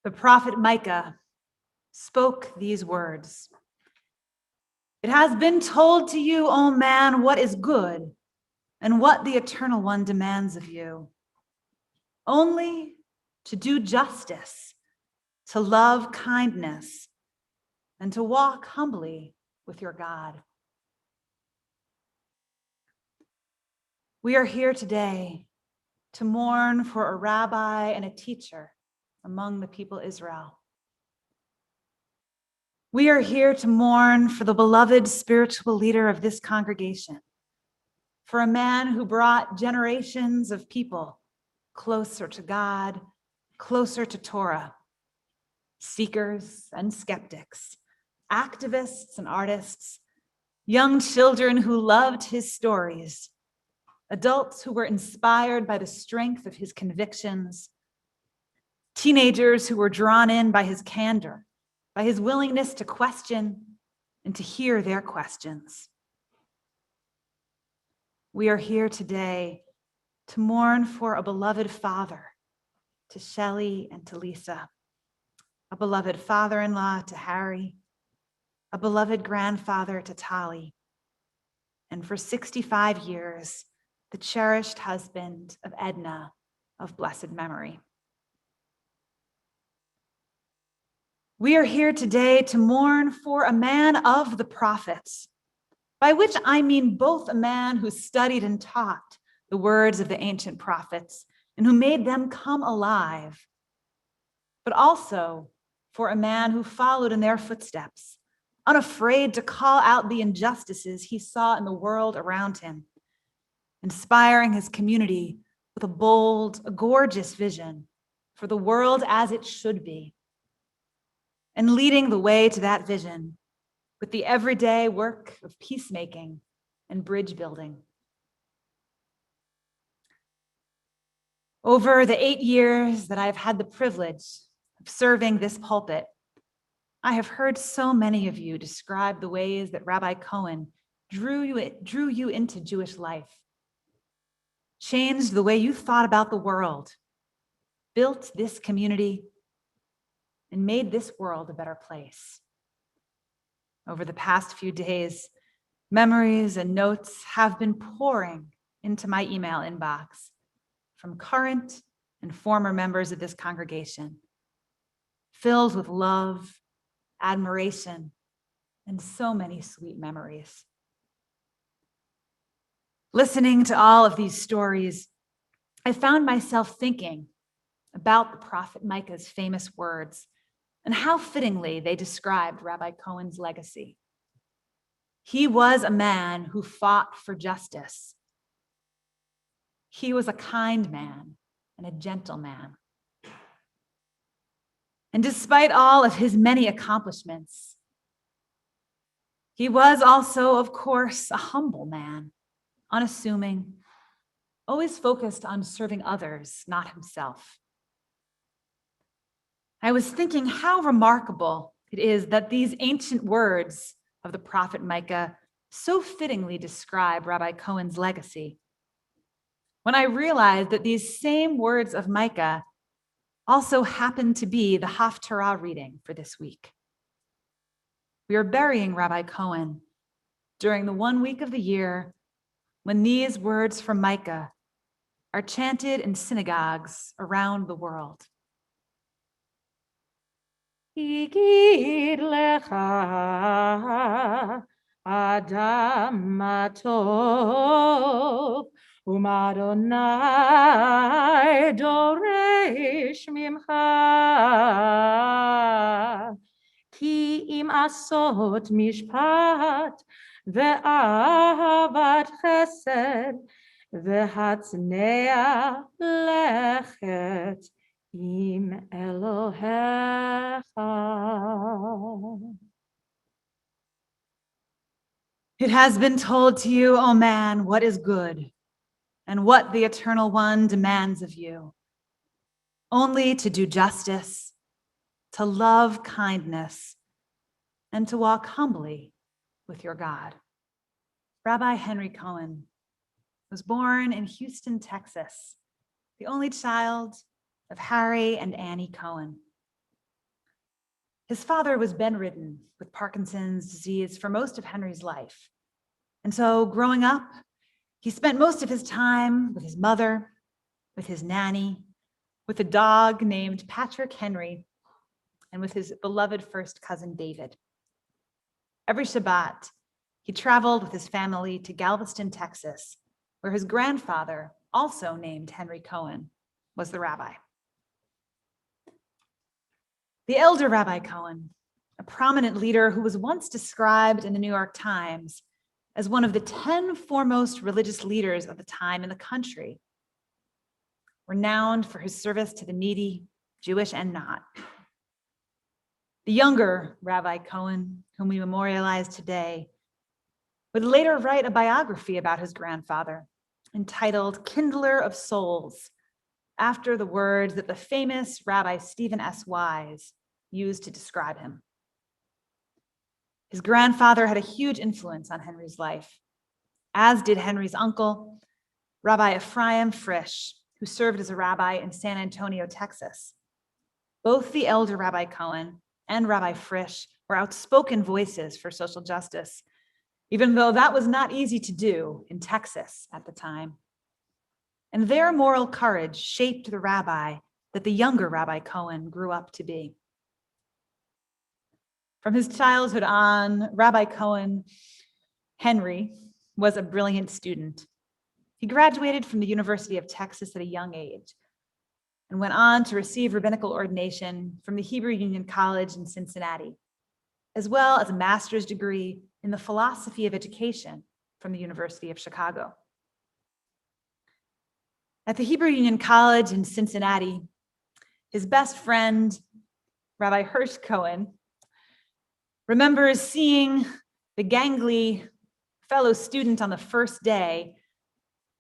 The prophet Micah spoke these words. It has been told to you, O man, what is good and what the Eternal One demands of you. Only to do justice, to love kindness, and to walk humbly with your God. We are here today to mourn for a rabbi and a teacher among the people Israel. We are here to mourn for the beloved spiritual leader of this congregation, for a man who brought generations of people closer to God, closer to Torah, seekers and skeptics, activists and artists, young children who loved his stories, adults who were inspired by the strength of his convictions, teenagers who were drawn in by his candor, by his willingness to question and to hear their questions. We are here today to mourn for a beloved father to Shelley and to Lisa, a beloved father-in-law to Harry, a beloved grandfather to Tali, and for 65 years, the cherished husband of Edna of blessed memory. We are here today to mourn for a man of the prophets, by which I mean both a man who studied and taught the words of the ancient prophets and who made them come alive, but also for a man who followed in their footsteps, unafraid to call out the injustices he saw in the world around him, inspiring his community with a gorgeous vision for the world as it should be, and leading the way to that vision with the everyday work of peacemaking and bridge building. Over the 8 years that I've had the privilege of serving this pulpit, I have heard so many of you describe the ways that Rabbi Cohen drew you into Jewish life, changed the way you thought about the world, built this community, and made this world a better place. Over the past few days, memories and notes have been pouring into my email inbox from current and former members of this congregation, filled with love, admiration, and so many sweet memories. Listening to all of these stories, I found myself thinking about the prophet Micah's famous words and how fittingly they described Rabbi Cohen's legacy. He was a man who fought for justice. He was a kind man and a gentle man. And despite all of his many accomplishments, he was also, of course, a humble man, unassuming, always focused on serving others, not himself. I was thinking how remarkable it is that these ancient words of the prophet Micah so fittingly describe Rabbi Cohen's legacy, when I realized that these same words of Micah also happen to be the Haftarah reading for this week. We are burying Rabbi Cohen during the 1 week of the year when these words from Micah are chanted in synagogues around the world. Higid lecha Adam matov u'Adonai doresh mimcha ki im asot mishpat ve'ahavat chesed ve'hatznea lechet im Elohecha. It has been told to you, O man, what is good and what the Eternal One demands of you. Only to do justice, to love kindness, and to walk humbly with your God. Rabbi Henry Cohen was born in Houston, Texas, the only child of Harry and Annie Cohen. His father was bedridden with Parkinson's disease for most of Henry's life. And so growing up, he spent most of his time with his mother, with his nanny, with a dog named Patrick Henry, and with his beloved first cousin, David. Every Shabbat, he traveled with his family to Galveston, Texas, where his grandfather, also named Henry Cohen, was the rabbi. The elder Rabbi Cohen, a prominent leader who was once described in the New York Times as one of the 10 foremost religious leaders of the time in the country, renowned for his service to the needy, Jewish and not. The younger Rabbi Cohen, whom we memorialize today, would later write a biography about his grandfather entitled Kindler of Souls, after the words that the famous Rabbi Stephen S. Wise used to describe him. His grandfather had a huge influence on Henry's life, as did Henry's uncle, Rabbi Ephraim Frisch, who served as a rabbi in San Antonio, Texas. Both the elder Rabbi Cohen and Rabbi Frisch were outspoken voices for social justice, even though that was not easy to do in Texas at the time. And their moral courage shaped the rabbi that the younger Rabbi Cohen grew up to be. From his childhood on, Rabbi Cohen, Henry, was a brilliant student. He graduated from the University of Texas at a young age and went on to receive rabbinical ordination from the Hebrew Union College in Cincinnati, as well as a master's degree in the philosophy of education from the University of Chicago. At the Hebrew Union College in Cincinnati, his best friend, Rabbi Hirsch Cohen, remembers seeing the gangly fellow student on the first day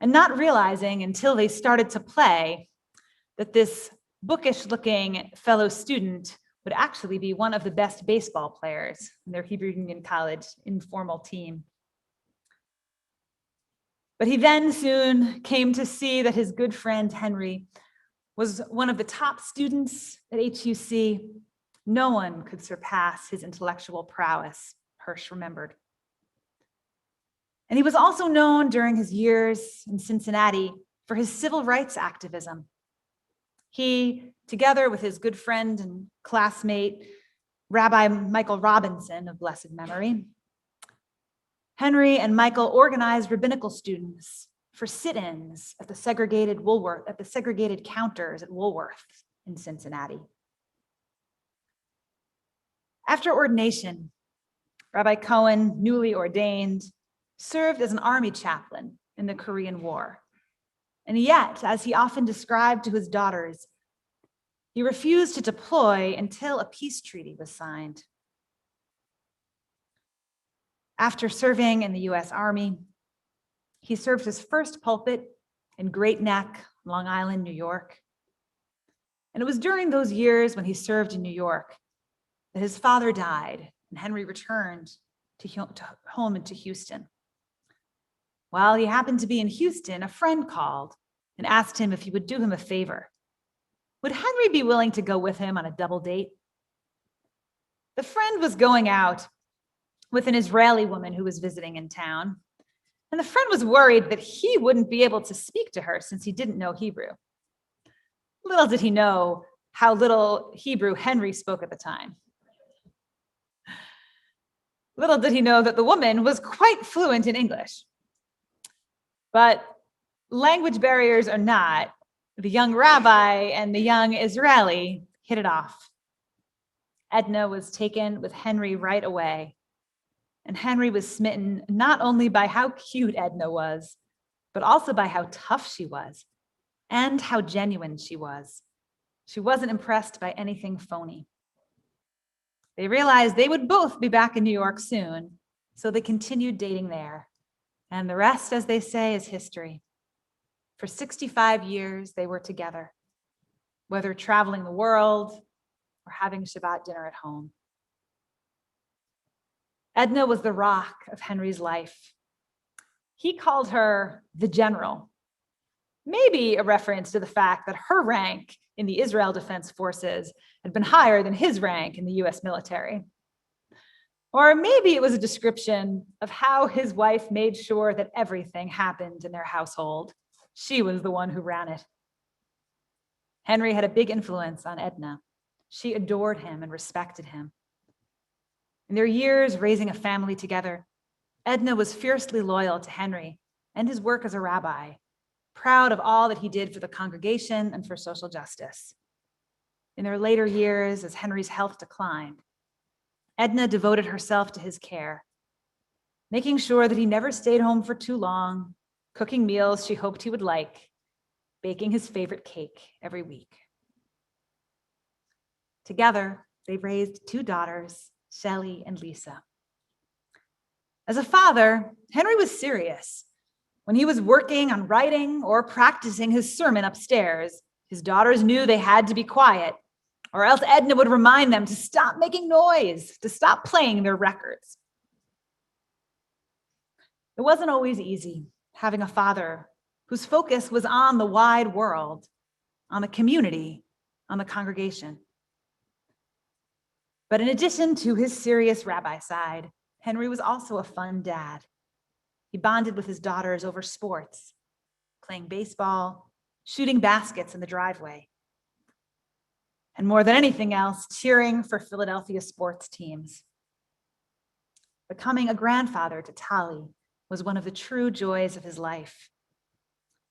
and not realizing until they started to play that this bookish-looking fellow student would actually be one of the best baseball players in their Hebrew Union College informal team. But he then soon came to see that his good friend Henry was one of the top students at HUC. No one could surpass his intellectual prowess, Hirsch remembered. And he was also known during his years in Cincinnati for his civil rights activism. He, together with his good friend and classmate, Rabbi Michael Robinson of blessed memory, Henry and Michael organized rabbinical students for sit-ins at the segregated counters at Woolworth in Cincinnati. After ordination, Rabbi Cohen, newly ordained, served as an army chaplain in the Korean War. And yet, as he often described to his daughters, he refused to deploy until a peace treaty was signed. After serving in the US Army, he served his first pulpit in Great Neck, Long Island, New York. And it was during those years when he served in New York that his father died and Henry returned to home into Houston. While he happened to be in Houston, a friend called and asked him if he would do him a favor. Would Henry be willing to go with him on a double date? The friend was going out with an Israeli woman who was visiting in town, and the friend was worried that he wouldn't be able to speak to her since he didn't know Hebrew. Little did he know how little Hebrew Henry spoke at the time. Little did he know that the woman was quite fluent in English. But language barriers or not, the young rabbi and the young Israeli hit it off. Edna was taken with Henry right away. And Henry was smitten not only by how cute Edna was, but also by how tough she was and how genuine she was. She wasn't impressed by anything phony. They realized they would both be back in New York soon, so they continued dating there. And the rest, as they say, is history. For 65 years, they were together, whether traveling the world or having Shabbat dinner at home. Edna was the rock of Henry's life. He called her the general, maybe a reference to the fact that her rank in the Israel Defense Forces had been higher than his rank in the US military. Or maybe it was a description of how his wife made sure that everything happened in their household. She was the one who ran it. Henry had a big influence on Edna. She adored him and respected him. In their years raising a family together, Edna was fiercely loyal to Henry and his work as a rabbi, proud of all that he did for the congregation and for social justice. In their later years, as Henry's health declined, Edna devoted herself to his care, making sure that he never stayed home for too long, cooking meals she hoped he would like, baking his favorite cake every week. Together, they raised two daughters, Shelley and Lisa. As a father, Henry was serious. When he was working on writing or practicing his sermon upstairs, his daughters knew they had to be quiet, or else Edna would remind them to stop making noise, to stop playing their records. It wasn't always easy having a father whose focus was on the wide world, on the community, on the congregation. But in addition to his serious rabbi side, Henry was also a fun dad. He bonded with his daughters over sports, playing baseball, shooting baskets in the driveway, and more than anything else, cheering for Philadelphia sports teams. Becoming a grandfather to Tali was one of the true joys of his life.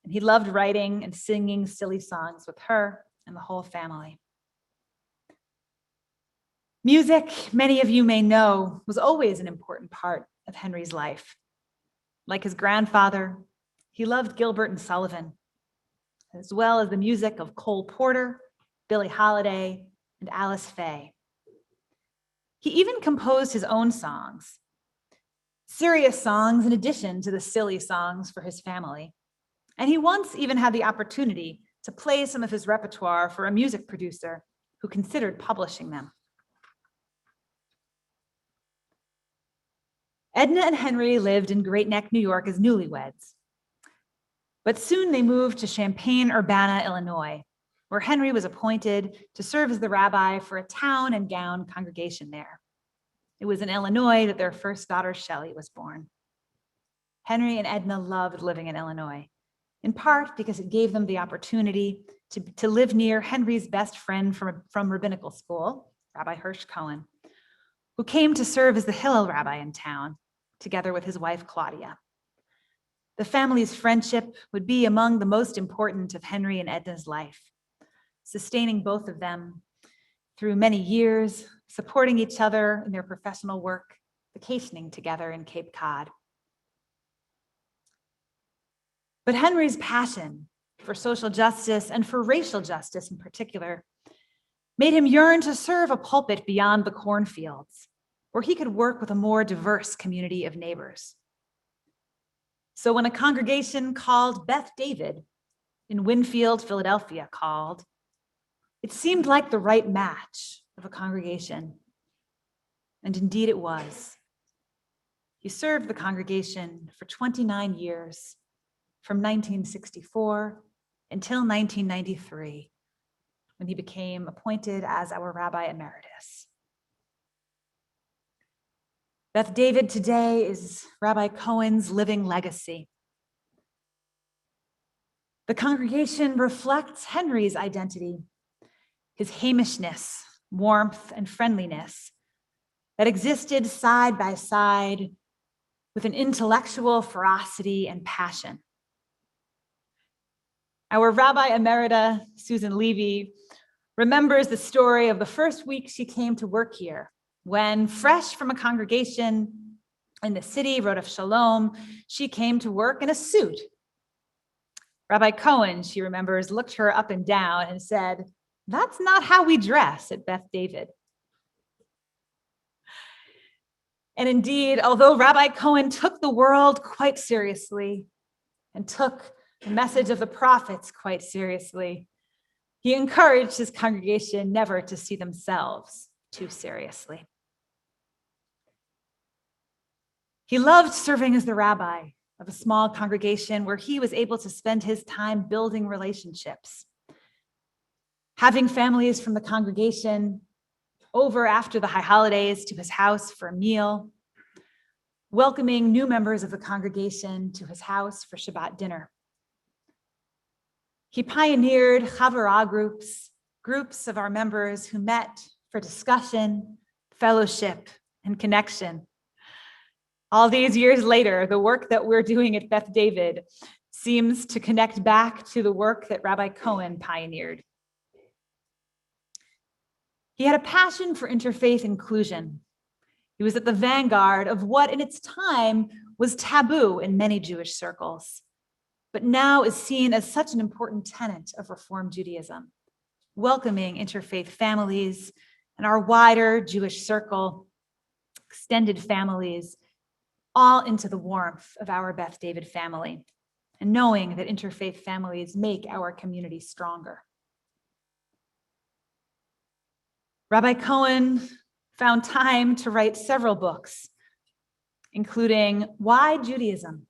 And he loved writing and singing silly songs with her and the whole family. Music, many of you may know, was always an important part of Henry's life. Like his grandfather, he loved Gilbert and Sullivan, as well as the music of Cole Porter, Billie Holiday, and Alice Faye. He even composed his own songs, serious songs in addition to the silly songs for his family. And he once even had the opportunity to play some of his repertoire for a music producer who considered publishing them. Edna and Henry lived in Great Neck, New York as newlyweds. But soon they moved to Champaign-Urbana, Illinois, where Henry was appointed to serve as the rabbi for a town and gown congregation there. It was in Illinois that their first daughter, Shelley, was born. Henry and Edna loved living in Illinois, in part because it gave them the opportunity to live near Henry's best friend from rabbinical school, Rabbi Hirsch Cohen, who came to serve as the Hillel rabbi in town, together with his wife, Claudia. The family's friendship would be among the most important of Henry and Edna's life, sustaining both of them through many years, supporting each other in their professional work, vacationing together in Cape Cod. But Henry's passion for social justice and for racial justice in particular made him yearn to serve a pulpit beyond the cornfields, where he could work with a more diverse community of neighbors. So when a congregation called Beth David in Winfield, Philadelphia called, it seemed like the right match of a congregation. And indeed it was. He served the congregation for 29 years, from 1964 until 1993, when he became appointed as our Rabbi Emeritus. Beth David today is Rabbi Cohen's living legacy. The congregation reflects Henry's identity, his Hamishness, warmth, and friendliness that existed side by side with an intellectual ferocity and passion. Our Rabbi Emerita, Susan Levy, remembers the story of the first week she came to work here, when, fresh from a congregation in the city, Rodef Shalom, she came to work in a suit. Rabbi Cohen, she remembers, looked her up and down and said, "That's not how we dress at Beth David." And indeed, although Rabbi Cohen took the world quite seriously and took the message of the prophets quite seriously, he encouraged his congregation never to see themselves too seriously. He loved serving as the rabbi of a small congregation where he was able to spend his time building relationships, having families from the congregation over after the high holidays to his house for a meal, welcoming new members of the congregation to his house for Shabbat dinner. He pioneered Chavurah groups of our members who met for discussion, fellowship, and connection. All these years later, the work that we're doing at Beth David seems to connect back to the work that Rabbi Cohen pioneered. He had a passion for interfaith inclusion. He was at the vanguard of what in its time was taboo in many Jewish circles, but now is seen as such an important tenet of Reform Judaism, welcoming interfaith families and our wider Jewish circle, extended families, all into the warmth of our Beth David family, and knowing that interfaith families make our community stronger. Rabbi Cohen found time to write several books, including Why Judaism?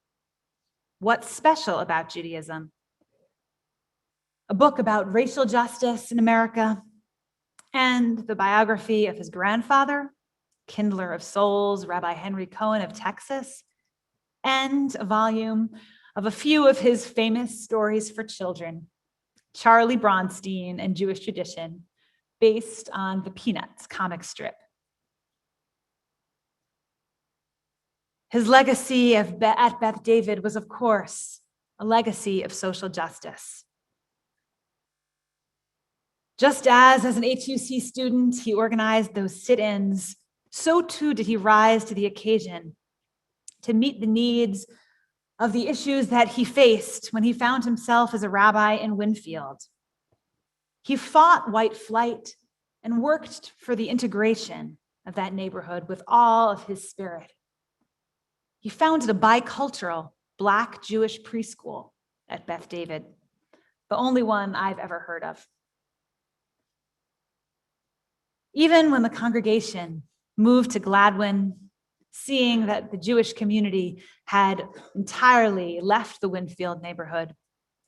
What's Special About Judaism? A book about racial justice in America, and the biography of his grandfather, kindler of souls, Rabbi Henry Cohen of Texas, and a volume of a few of his famous stories for children, Charlie Bronstein and Jewish Tradition, based on the Peanuts comic strip. His legacy at Beth David was, of course, a legacy of social justice. Just as an HUC student, he organized those sit-ins, so too did he rise to the occasion to meet the needs of the issues that he faced when he found himself as a rabbi in Winfield. He fought white flight and worked for the integration of that neighborhood with all of his spirit. He founded a bicultural Black Jewish preschool at Beth David, the only one I've ever heard of. Even when the congregation moved to Gladwin, seeing that the Jewish community had entirely left the Winfield neighborhood,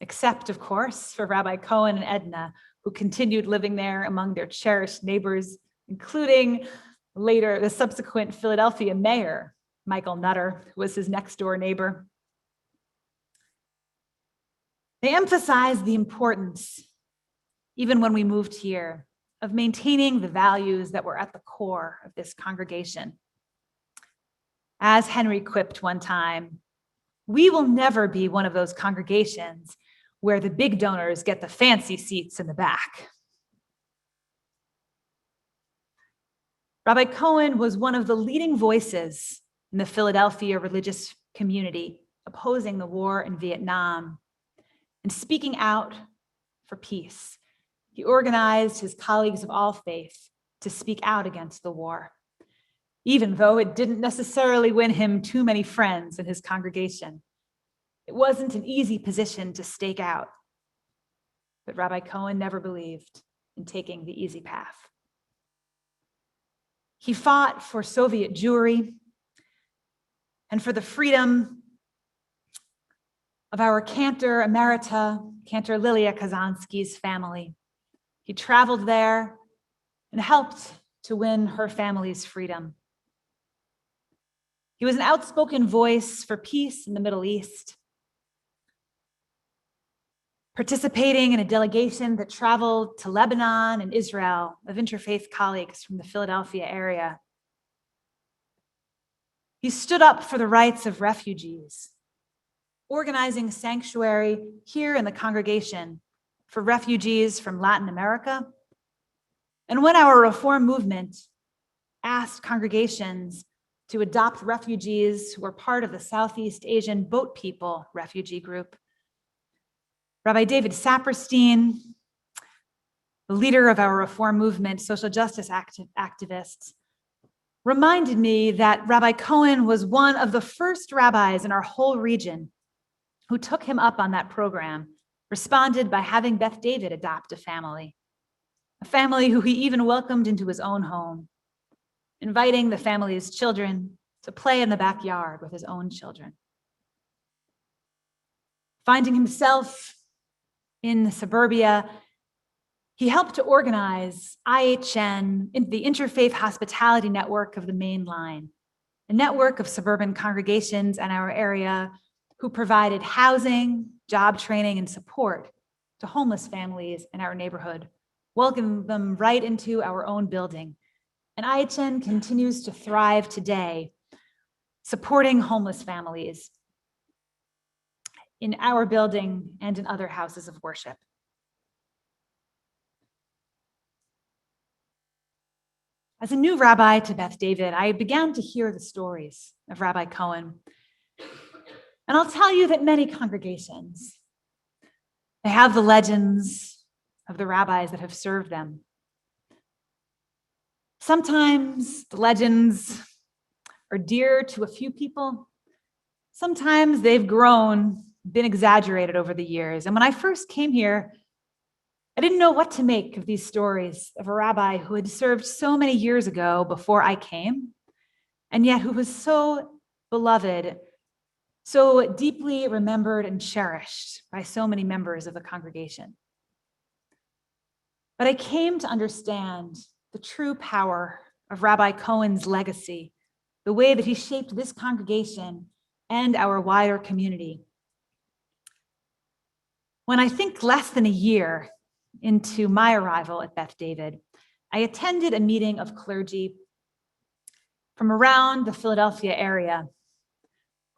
except, of course, for Rabbi Cohen and Edna, who continued living there among their cherished neighbors, including later the subsequent Philadelphia mayor, Michael Nutter, who was his next door neighbor. They emphasized the importance, even when we moved here, of maintaining the values that were at the core of this congregation. As Henry quipped one time, we will never be one of those congregations where the big donors get the fancy seats in the back. Rabbi Cohen was one of the leading voices in the Philadelphia religious community opposing the war in Vietnam and speaking out for peace. He organized his colleagues of all faith to speak out against the war, even though it didn't necessarily win him too many friends in his congregation. It wasn't an easy position to stake out, but Rabbi Cohen never believed in taking the easy path. He fought for Soviet Jewry and for the freedom of our Cantor Emerita, Cantor Lilia Kazansky's family. He traveled there and helped to win her family's freedom. He was an outspoken voice for peace in the Middle East, participating in a delegation that traveled to Lebanon and Israel of interfaith colleagues from the Philadelphia area. He stood up for the rights of refugees, organizing sanctuary here in the congregation for refugees from Latin America. And when our Reform movement asked congregations to adopt refugees who were part of the Southeast Asian Boat People refugee group, Rabbi David Saperstein, the leader of our Reform movement, social justice activists, reminded me that Rabbi Cohen was one of the first rabbis in our whole region who took him up on that program, responded by having Beth David adopt a family who he even welcomed into his own home, inviting the family's children to play in the backyard with his own children. Finding himself in suburbia, he helped to organize IHN, the Interfaith Hospitality Network of the Main Line, a network of suburban congregations in our area who provided housing, job training, and support to homeless families in our neighborhood, welcomed them right into our own building. And IHN continues to thrive today, supporting homeless families in our building and in other houses of worship. As a new rabbi to Beth David, I began to hear the stories of Rabbi Cohen. And I'll tell you that many congregations, they have the legends of the rabbis that have served them. Sometimes the legends are dear to a few people. Sometimes they've grown, been exaggerated over the years. And when I first came here, I didn't know what to make of these stories of a rabbi who had served so many years ago before I came, and yet who was so beloved, so deeply remembered and cherished by so many members of the congregation. But I came to understand the true power of Rabbi Cohen's legacy, the way that he shaped this congregation and our wider community. When I think less than a year into my arrival at Beth David, I attended a meeting of clergy from around the Philadelphia area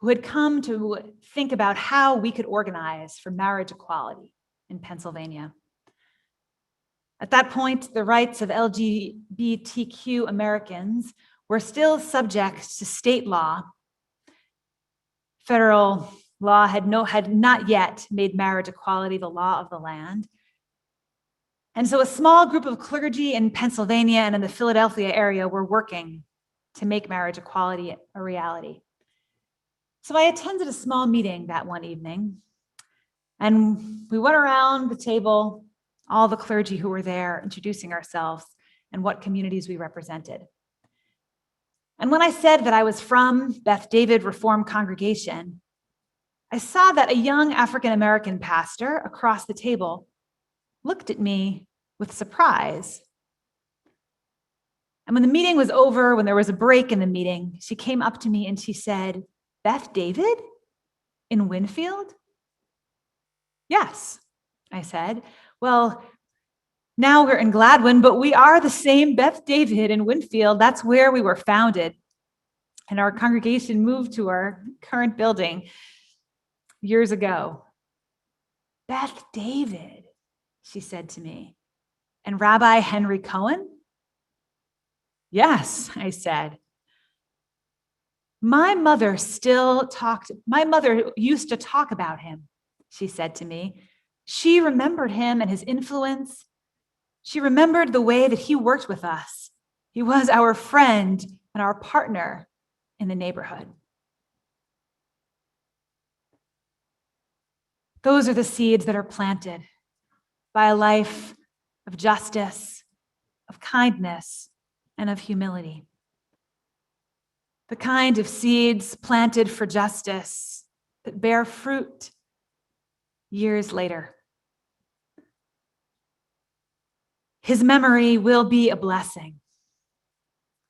who had come to think about how we could organize for marriage equality in Pennsylvania. At that point, the rights of LGBTQ Americans were still subject to state law. Federal law had not yet made marriage equality the law of the land. And so a small group of clergy in Pennsylvania and in the Philadelphia area were working to make marriage equality a reality. So I attended a small meeting that one evening, and we went around the table, all the clergy who were there, introducing ourselves and what communities we represented. And when I said that I was from Beth David Reformed Congregation, I saw that a young African-American pastor across the table looked at me with surprise. And when the meeting was over, when there was a break in the meeting, she came up to me and she said, "Beth David in Winfield?" "Yes," I said. "Well, now we're in Gladwin, but we are the same Beth David in Winfield. That's where we were founded. And our congregation moved to our current building years ago." "Beth David," she said to me. "And Rabbi Henry Cohen?" "Yes," I said. My mother used to talk about him," she said to me. "She remembered him and his influence. She remembered the way that he worked with us. He was our friend and our partner in the neighborhood." Those are the seeds that are planted by a life of justice, of kindness, and of humility. The kind of seeds planted for justice that bear fruit years later. His memory will be a blessing